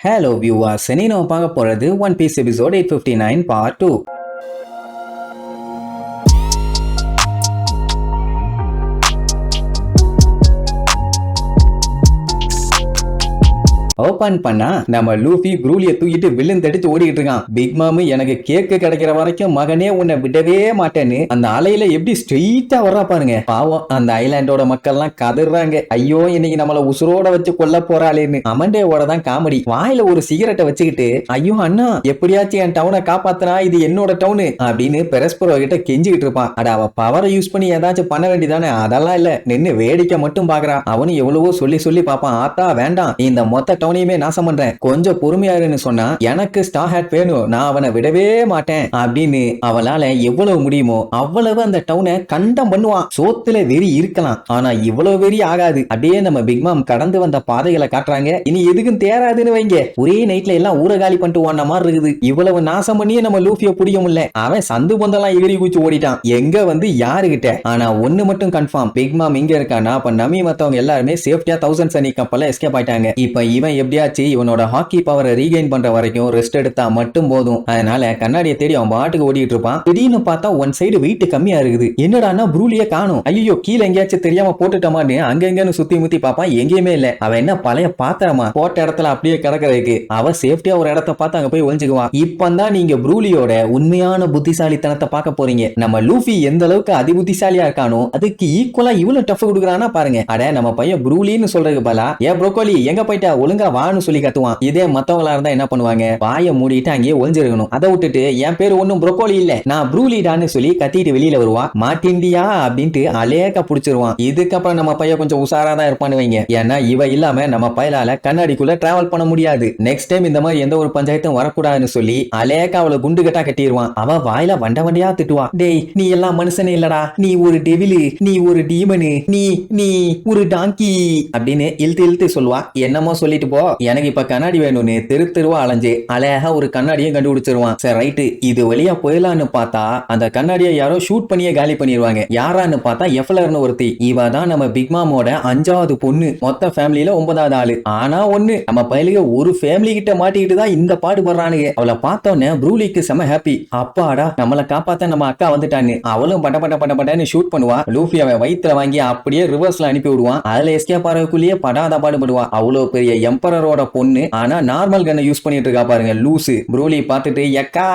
Hello viewers, இன்னைக்கு நம்ம பார்க்க போறது One Piece episode 859 part 2. Open பண்ணா நம்ம லூஃபி ப்ரூலிய தூக்கிட்டு வில்லன் தடிச்சு ஓடிக்கிட்டு இருக்கான். பிக் மாமு எனக்கு கேக்கு கிடைக்கிற வரைக்கும் மகனே உன்னை விடவே மாட்டேன்னு அந்த அலையில எப்படி ஸ்ட்ரெயிட்டா வர்றா பாருங்க. பாவம் அந்த ஐலாண்டோட மக்கள் எல்லாம் கதறாங்க. ஐயோ இன்னைக்கு நம்மள உசுரோட வச்சு கொல்ல போறாளேன்னு. அமண்டேவோட தான் காமெடி. வாயில ஒரு சிகரெட்டை வச்சுக்கிட்டு ஐயோ அண்ணா எப்படியாச்சும் என் டவுனை காப்பாத்தினா இது என்னோட டவுனு அப்படின்னு பெரஸ்பரோ கிட்ட கெஞ்சிக்கிட்டு இருப்பான். அட அவ பவரை யூஸ் பண்ணி ஏதாச்சும் பண்ண வேண்டியதானே. அதெல்லாம் இல்ல, நின்னு வேடிக்கை மட்டும் பாக்குறான். அவனும் எவ்வளவோ சொல்லி பாப்பான். ஆத்தா வேண்டாம், இந்த மொத்த டவுனையுமே நாசம் பண்றேன், கொஞ்சம் பொறுமையாருன்னு சொன்னா எனக்கு ஸ்டார் ஹேட் வேணும், நான் அவனை விடவே மாட்டேன் அப்படின்னு அவளால எவ்வளவு முடியுமோ அவ்வளவு அந்த டவுனை கண்டம் பண்ணுவான். சோத்துல வெறி இருக்கலாம், ஆனா இவ்வளவு வெறி ஆகாது. அப்படியே நம்ம பிக் மாம் கடந்து வந்த பாதைகளை காட்டுறாங்க. இனி எதுக்கும் தேராதுன்னு வைங்க. ஒரே நைட்ல எல்லாம் ஊரகாலி பண்ணிட்டு ஓடின மாதிரி இருக்குது. இவ்வளவு நாசம் பண்ணியே நம்ம லூஃபிய பிடிக்க முடியல. அவன் சந்து பந்தெல்லாம் எகிரி குச்சி ஓடிட்டான். எங்க வந்து யாருகிட்ட. ஆனா ஒண்ணு மட்டும் கன்ஃபார்ம், பிக் மாம் இங்க இருக்கானா. அப்ப நமி மத்தவங்க எல்லாருமே சேஃப்டியா 1000 சனி கப்பல்ல எஸ்கேப் ஆயிட்டாங்க. இப்ப இவன் எப்படியாச்சு இவனோட ஹாக்கி பவரை ரீகெயின் பண்ற வரைக்கும் ரெஸ்ட் எடுத்தா மட்டும் போதும். அதனால கண்ணாடியை தேடி அவன் பாட்டுக்கு ஓடிட்டு இருப்பான். திடீர்னு பார்த்தா ஒன் சைடு வெயிட் கம்மியா இருக்குது. என்னடான்னா ப்ரூலிய காணும். ஐயோ கீழே எங்கேயாச்சும் தெரியாம போட்டுட்டோமான்னு அங்கங்கன்னு சுத்தி முத்தி பாப்பான். எங்கேயுமே இல்ல. அவன் என்ன பழைய பாத்திரமா போட்ட இடத்துல அப்படியே கிடக்கிறதுக்கு. அவ சேஃப்டியா ஒரு இடத்த பார்த்து அங்க போய் ஒளிஞ்சுக்குவான். இப்பதான் நீங்க ப்ரூலியோட உண்மையான புத்திசாலித்தனத்தை பார்க்க போறீங்க. நம்ம லூஃபி எந்த அளவுக்கு அதி புத்திசாலியா இருக்கானோ அதுக்கு ஈக்குவலா இவ்வளவு டஃப் கொடுக்குறானா பாருங்க. அட நம்ம பையன் ப்ரூலின்னு சொல்றதுக்கு பலா ஏ ப்ரோக்கோலி எங்க போயிட்டா ஒழுங்கா வான்னு சொல்லி கத்துவான். இதே மத்தவங்களா இருந்தா என்ன பண்ணுவாங்க, வாயை மூடிட்டு அங்கேயே ஒளிஞ்சிருக்கணும். அதை விட்டுட்டு என் பேரு ஒன்னும் ப்ரோக்கோலி இல்ல, நான் ப்ரூலிடான்னு சொல்லி கத்திட்டு வெளியில வருவான். மாட்டிண்டியா அப்படின்ட்டு அலேக்க புடிச்சிருவான். இதுக்கப்புறம் நம்ம பையன் கொஞ்சம் உசாரா தான் இருப்பான்னு வைங்க. ஏன்னா இவ இல்லாம நம்ம பயலால கண்ணாடிக்குள்ள டிராவல் பண்ண முடியாது. நெக்ஸ்ட் டைம் இந்த மாதிரி எந்த ஒரு பஞ்சாயத்தும் வரக்கூடாதுன்னு சொல்லி அலேக்க அவளை குண்டு கட்டா கட்டிடுவான். அவ வாயில வண்ட வண்டியா திட்டுவா. டேய் நீ எல்லாம் மனுஷனே இல்லடா, நீ ஒரு டெவிலு, நீ ஒரு டீமனு, நீ நீ ஒரு டாங்கி அப்படின்னு இழுத்து சொல்லுவா. என்னமோ சொல்லிட்டு போ, எனக்கு இப்ப கண்ணாடி வேணும்னு தெருவா அலைஞ்சு அழகா ஒரு கண்ணாடியும் கண்டுபிடிச்சிருவான். சரி ரைட்டு, இது வழியா போயிடலான்னு பார்த்தா அந்த கண்ணாடியை யாரோ ஷூட் பண்ணியே காலி பண்ணிடுவாங்க. யாரான்னு பார்த்தா எஃப்லர்னு ஒருத்தி. இவ தான் நம்ம பிக் மாமோட 5வது பொண்ணு. மொத்த ஃபேமிலியில 9வது ஆளு. ஆனா ஒண்ணு, நம்ம பையலுக்கு ஒரு ஃபேமிலி கிட்ட மாட்டிக்கிட்டு தான் இந்த பாடு பண்றானுங்க. அவளை பார்த்தோன்னே ப்ரூலிக்கு செம ஹாப்பி. அப்பாடா நம்மளை காப்பாத்த நம்ம அக்கா வந்துட்டான்னு. அவளும் பட்டன்னு ஷூட் பண்ணுவா. லூஃபி அவன் வயிற்றுல வாங்கி அப்படியே ரிவர்ஸ்ல அனுப்பி விடுவான். அதுல எஸ்கேப் ஆறதுக்குள்ளேயே படாத பாடுபடுவா. அவ்வளவு பெரிய எம்பரரோட பொண்ணு, ஆனா நார்மல் கன்னை யூஸ் பண்ணிட்டு இருக்கா பாருங்க லூசு. ப்ரூலி பார்த்துட்டு எக்கா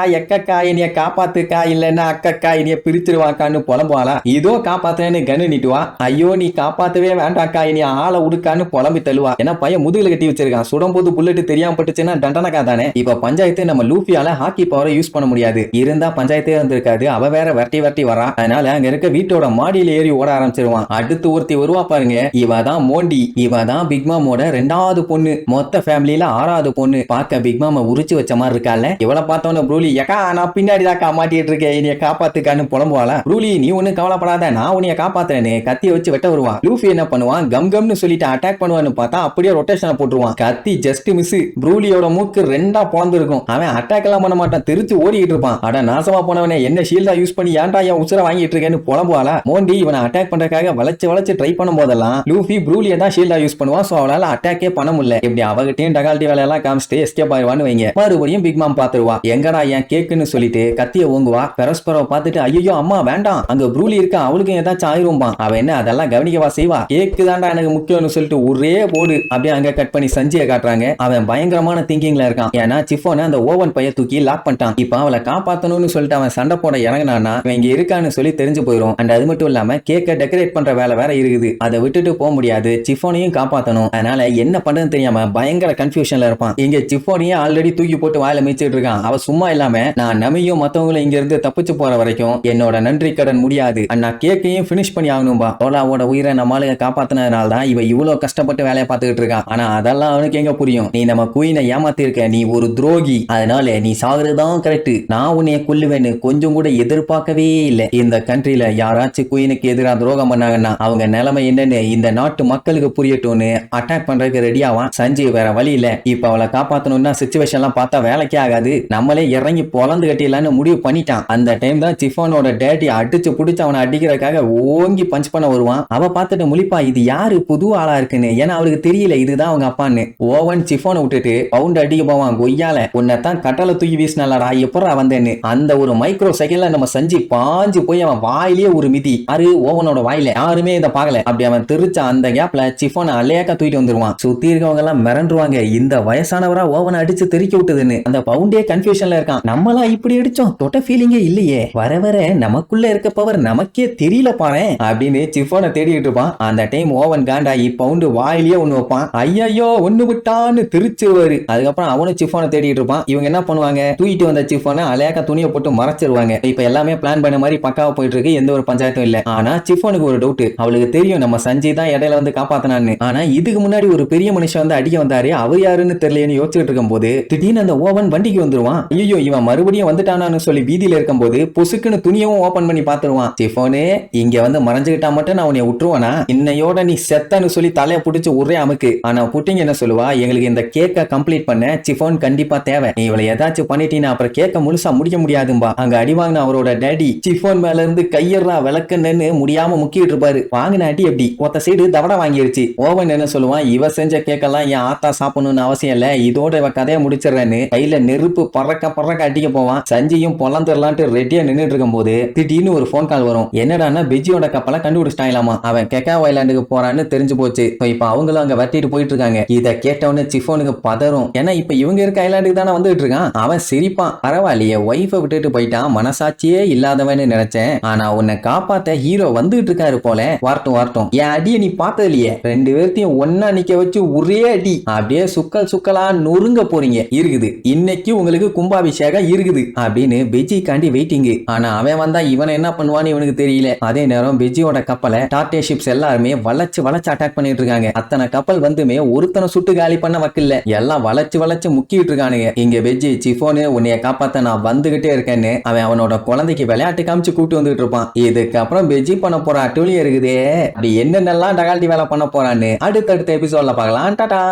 என்னைய காப்பாத்துக்கா, இல்லன்னா அக்கா என்னைய பிரிச்சிருவாக்கான்னு புலம்புவாளா. இதோ காப்பாத்துறேன்னு கன்னு நீட்டுவா. ஐயோ நீ காப்பாத்தவே வேண்டாக்கா, என்னைய ஆளை உடுக்கான்னு புலம்பி தள்ளுவா. ஏன்னா பையன் முதுகுல கட்டி வச்சிருக்கான். சுடும்போது புல்லட் தெரியாம பட்டுச்சுன்னா தண்டனக்கா தானே. இப்ப பஞ்சாயத்து நம்ம லூஃபியால ஹாக்கி பவரை யூஸ் பண்ண முடியாது. இருந்தா பஞ்சாயத்தே இருந்திருக்காது. அவ வேற வரட்டி வரா. அதனால அங்க இருக்க வீட்டோட மாடியில ஏறி ஓட ஆரம்பிச்சிருவான். அடுத்து ஒருத்தி வருவா பாருங்க. இவ தான் மோண்டி. இவ தான் பிக் மாமோட 2வது பொண்ணு. மொத்த ஃபேமிலியில 6வது பொண்ணு. பார்க்க பிக் மாமா உரிச்சு வச்ச மாதிரி இருக்கால. இவளை பார்த்தோன்னு ப்ரூலி எக்கா நான் பின்னாடி தான் காமாட்டிட்டு இருக்கேன், என்னைய காப்பாத்துக்கான்னு புலம்புவாளா. ப்ரூலி நீ ஒண்ணு கவலைப்படாத, நான் உன்னைய காப்பாத்துறேன்னு கத்திய வச்சு வெட்ட வருவான். லூஃபி என்ன பண்ணுவான், கம்னு சொல்லிட்டு அட்டாக் பண்ணுவான்னு பார்த்தா அப்படியே ரொட்டேஷனை போட்டுருவான். கத்தி ஜஸ்ட் மிஸ். ப்ரூலியோட மூக்கு 2ஆ பொளந்து இருக்கும். அவன் அட்டாக் எல்லாம் பண்ண மாட்டான், தெரிச்சு ஓடிட்டு இருப்பான். அட நாசமா போனவனே, என்ன ஷீல்டா யூஸ் பண்ணி ஏன்டா என் உசுர வாங்கிட்டு இருக்கேன்னு புலம்புவாளா. மோண்டி இவனை அட்டாக் பண்றதுக்காக வளைச்சு ட்ரை பண்ணும் போதெல்லாம் லூஃபி ப்ரூலியை தான் ஷீல்டா யூஸ் பண்ணுவான். சோ அவளால அட்டாக்கே பண்ண முடியல. இப்படி அவகிட்டையும் டகால்டி வேலையெல்லாம் காமிச்சிட்டு எஸ்கேப் ஆயிடுவான்னு வைங்க. மறுபடியும் பிக் மாம் பாத்துருவா. எங்கடா என் கேக்குன்னு சொல்லிட்டு கத்திய ஓங்குவா. பெரஸ்பரோ பார்த்துட்டு ஐயோ அம்மா வேண்டாம், அங்க ப்ரூலி இருக்கா, அவளுக்கு ஏதாச்சும் ஆயிரும்பான். அவ என்ன அதெல்லாம் கவனிக்கவா செய்வா. கேக்கு தாண்டா எனக்கு முக்கியம்னு சொல்லிட்டு ஒரே போடு அப்படியே அங்க கட் பண்ணி சஞ்சியை காட்டுறாங்க. அவன் பயங்கரமான திங்கிங்ல இருக்கான். ஏன்னா சிஃபோனை அந்த ஓவன் பைய தூக்கி லாக் பண்ணிட்டான். இப்ப அவளை காப்பாத்தணும்னு சொல்லிட்டு அவன் சண்டை போட இறங்கினான்னா அவன் இங்க இருக்கான்னு சொல்லி தெரிஞ்சு போயிடும். அண்ட் அது மட்டும் இல்லாம கேக்க டெக்கரேட் பண்ற வேலை வேற இருக்குது. அதை விட்டுட்டு போக முடியாது. சிஃபோனையும் காப்பாத்தணும். அதனால என்ன பண்றதுன்னு தெரியாம பயங்கர கன்ஃபியூஷன்ல இருப்பான். இங்க சிஃபோனியே ஆல்ரெடி தூக்கி போட்டு வாயில மிச்சிட்டு இருக்கான். அவ சும்மா இல்லாம நான் நமியும் மத்தவங்களும் இங்க இருந்து தப்பிச்சு போற வரைக்கும் என்னோட நன்றி கடன் முடியாது, அண்ணா கேக்கையும் பினிஷ் பண்ணி ஆகணும்பா. ஓலாவோட உயிரை நம்மளுக்கு காப்பாத்தினதுனால தான் இவ இவ்வளவு கஷ்டப்பட்டு வேலையை பார்த்துக்கிட்டு இருக்கான். ஆனா அதெல்லாம் அவனுக்கு எங்க புரியும். நீ நம்ம குயினை ஏமாத்தி இருக்க, நீ ஒரு துரோகி, அதனால நீ சாகுறதுதான் கரெக்ட், நான் உன்னைய கொல்லுவேன்னு கொஞ்சம் கூட எதிர்பார்க்கவே இல்லை. இந்த கண்ட்ரில யாராச்சும் குயினுக்கு எதிராக துரோகம் பண்ணாங்கன்னா அவங்க நிலைமை என்னன்னு இந்த நாட்டு மக்களுக்கு புரியட்டும்னு அட்டாக் பண்றதுக்கு ரெடி ஆவான். சஞ்சய் வேற வழி இல்ல, இப்ப அவளை காப்பாத்தணும்னா சிச்சுவேஷன் எல்லாம் பார்த்தா வேலைக்கே ஆகாது, நம்மளே இறங்கி பொலந்து கட்டிடலான்னு முடிவு பண்ணிட்டான். அந்த டைம் தான் சிஃபானோட டேடி அடிச்சு புடிச்சு அவனை அடிக்கிறதுக்காக ஓங்கி பஞ்ச் பண்ண வருவான். அவ பார்த்துட்டு முழிப்பா, இது யாரு புது ஆளா இருக்குன்னு. ஏன்னா அவளுக்கு தெரியல இதுதான் அவங்க அப்பான்னு. ஓவன் சிஃபானை விட்டுட்டு பவுண்ட் அடிக்க போவான். கொய்யால உன்னைத்தான் கட்டளை தூக்கி வீசினாலடா, எப்படா வந்தேன்னு. அந்த ஒரு மைக்ரோ செகண்ட்ல நம்ம சஞ்சய் பாஞ்சு போய் அவன் வாயிலேயே ஒரு மிதி. அது ஓவனோட வாயில. யாருமே இதை பார்க்கல. அப்படி அவன் திருச்ச அந்த கேப்ல சிஃபானை அலையாக்கா தூக்கிட்டு வந்துருவான். சுத்தி இருக்கவங்க எல்லாம் மிரண்டுருவாங்க, இந்த வயசானவரா ஓவனை அடிச்சு தெறிக்க விட்டதுன்னு. அந்த பவுண்டே கன்ஃபியூஷன்ல இருக்கான். நம்மளா இப்படி அடிச்சோம், தொட்ட ஃபீலிங்கே இல்லையே, வர வர நமக்குள்ள இருக்க பவர் நமக்கே தெரியல பாரு அப்படின்னு சிஃபானை தேடிட்டு இருப்பான். அந்த டைம் ஓவன் காண்டாயி பவுண்டு வாயிலேயே ஒண்ணு வைப்பான். ஐயோ ஒண்ணு விட்டான்னு திருச்சிருவாரு. அதுக்கப்புறம் அவனும் சிஃபானை தேடிட்டு இருப்பான். இவங்க என்ன பண்ணுவாங்க, தூக்கிட்டு வந்த சிஃபானை அலையாக்கா துணியை போட்டு மறைச்சிருவாங்க. இப்ப எல்லாமே பிளான் பண்ண மாதிரி பக்காவா போயிட்டு இருக்கு, எந்த ஒரு பஞ்சாயத்தும் இல்ல. ஆனா சிஃபானுக்கு ஒரு டவுட், அவளுக்கு தெரியும் நம்ம சஞ்சய் தான் இடையில வந்து காப்பாத்தினான்னு. ஆனா இதுக்கு முன்னாடி ஒரு பெரிய மனுஷன் வந்து அடிக்க வந்தாரு, அவர் யாருன்னு தெரியலன்னு யோசிச்சுட்டு இருக்கும் போது திடீர்னு அந்த ஓவன் வண்டிக்கு வந்துருவான். ஐயோ இவன் மறுபடியும் வந்துட்டானான்னு சொல்லி வீதியில இருக்கும் போது பொசுக்குன்னு துணியவும் ஓபன் பண்ணி பாத்துருவான். சிஃபானே இங்க வந்து மறைஞ்சுக்கிட்டா மட்டும் நான் உன்னை விட்டுருவானா, இன்னையோட நீ செத்தன்னு சொல்லி தலைய புடிச்சு ஒரே அமுக்கு. ஆனா புட்டிங்க என்ன சொல்லுவா, எங்களுக்கு இந்த கேக்க கம்ப்ளீட் பண்ண சிஃபான் கண்டிப்பா தேவை, நீ இவளை ஏதாச்சும் பண்ணிட்டீனா அப்புறம் கேக்க முழுசா முடிக்க முடியாதும்பா. அங்க அடி வாங்கின அவரோட டேடி சிஃபான் மேல இருந்து கையறா விளக்குன்னு முடியாம முக்கிட்டு இருப்பாரு. வாங்கின அடி எப்படி ஒத்த சைடு தவட வாங்கிருச்சு. ஓவன் என்ன சொல்லுவான், இவ செஞ்ச கேக்கெல்லாம் என் ஆத்தா சாப்பிடணும்னு அவசியம் இல்ல, இதோட இவ கதையை முடிச்சிடறேன்னு கையில நெருப்பு பறக்க அடிக்க போவான். சஞ்சியும் பொலந்துடலான்ட்டு ரெடியா நின்றுட்டு இருக்கும் போது திடீர்னு ஒரு போன் கால் வரும். என்னடான்னா பெஜியோட கப்பலை கண்டுபிடிச்சிட்டாங்களாமா, அவன் கெக்காவ் ஐலாண்டுக்கு போறான்னு தெரிஞ்சு போச்சு. இப்ப அவங்களும் அங்க வட்டிட்டு போயிட்டு இருக்காங்க. இதை கேட்டவனே சிஃபோனுக்கு பதறும். ஏன்னா இப்ப இவங்க இருக்க ஐலாண்டுக்கு தானே வந்துட்டு இருக்கான். அவன் சிரிப்பான், பரவாயில்லையே ஒய்ஃபை விட்டுட்டு போயிட்டான், மனசாட்சியே இல்லாதவன்னு நினைச்சேன், ஆனா உன்னை காப்பாத்த ஹீரோ வந்துட்டு இருக்காரு போல, வரட்டும் என் அடியை நீ பார்த்தது இல்லையே, ரெண்டு பேர்த்தையும் ஒன்னா நிக்க வச்சு ஒரே அடி அப்படியே சுக்கலா நொறுங்க போறீங்க இருக்குது, இன்னைக்கு உங்களுக்கு கும்பாபிஷேகம் இருக்குது அப்படின்னு பெஜிக்காண்டி வெயிட்டிங். ஆனா அவன் வந்தா இவனை என்ன பண்ணுவான்னு இவனுக்கு தெரியல. அதே நேரம் பெஜியோட கப்பலை டாட்டே ஷிப்ஸ் எல்லாருமே வளைச்சு அட்டாக் பண்ணிட்டு இருக்காங்க. அத்தனை கப்பல் வந்துமே ஒருத்தனை சுட்டு காலி பண்ண வக்கில்ல, எல்லாம் வளைச்சு முக்கிட்டு இருக்கானுங்க. இங்க பெஜி சிஃபோனு உன்னைய காப்பாத்த நான் வந்துகிட்டே இருக்கேன்னு அவனோட குழந்தைக்கு விளையாட்டு காமிச்சு கூட்டு வந்துட்டு இருப்பான். இதுக்கப்புறம் பெஜி பண்ண போற அட்டூழியம் இருக்குதே, அப்படி என்னென்னலாம் டகால்டி வேலை பண்ண போறான்னு அடுத்தடுத்த எபிசோட்ல பார்க்கலாம். டாடா.